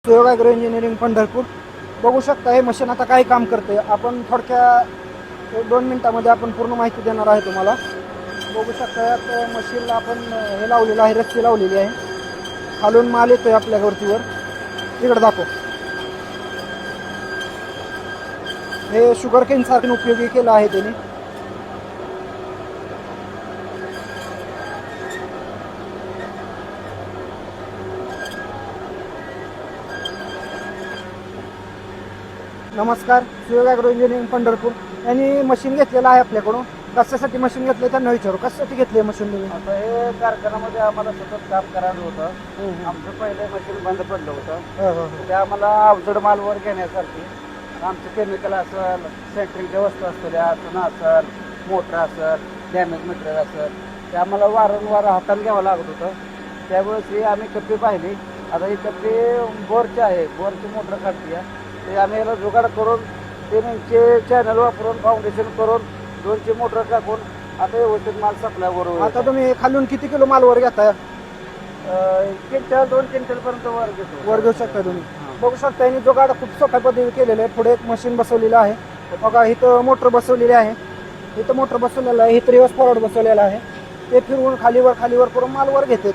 सुयोग agro engineering Pandharpur. बघू शकता हे मशीन आता काय काम करते. आपण थोडक्या 1-2 मिनिटामध्ये आपण पूर्ण माहिती देणार आहे तुम्हाला. बघू शकता यात मशीनला आपण हे लावलेलं आहे, रस्सी लावलेली आहे. खालून माल येतोय आपल्या वरतीवर. तिकडे दाखव. हे शुगर केन सारखं उपयोगी केलं आहे त्यांनी. नमस्कार, सुयोग ॲग्रो इंजिनिअरिंग पंढरपूर यांनी मशीन घेतलेलं आहे आपल्याकडून. कशासाठी मशीन घेतलं त्यांना विचारू. कशासाठी घेतले मशीन तुम्ही? आता हे कारखान्यामध्ये आम्हाला सतत काम करायचं होतं. आमचं पहिले मशीन बंद पडलं होतं. ते आम्हाला अवजड मालवर घेण्यासाठी आमचं केमिकल असेल, सेंट्रिंगच्या वस्तू असलेल्या चुना असेल, मोटर असेल, डॅमेज मटेरियल असेल, ते आम्हाला वारंवार हाताने घ्यावं लागत होतं. त्यावेळेस ही आम्ही कप्पी पाहिली. आता ही कप्पी बोरची आहे, बोरची मोटर काढते. ते आम्ही याला जुगाड करून ते त्यांचे चॅनल वापरून फाउंडेशन करून 200 मोटर टाकून आता व्यवस्थित माल सप्लाय बरोबर. आता तुम्ही खालून किती किलो माल वर घेताय? क्विंटल 2 क्विंटल पर्यंत वर घेतो. वर घेऊ शकता तुम्ही. बघू शकता यांनी जुगाड खूप सोप्या पद्धतीने केलेलं आहे. पुढे एक मशीन बसवलेलं आहे. बघा इथं मोटर बसवलेली आहे. इथं मोटर बसवलेलं आहे. इथं रिवर्स फॉरवर्ड बसवलेलं आहे. ते फिरवून खालीवर करून माल वर घेतात.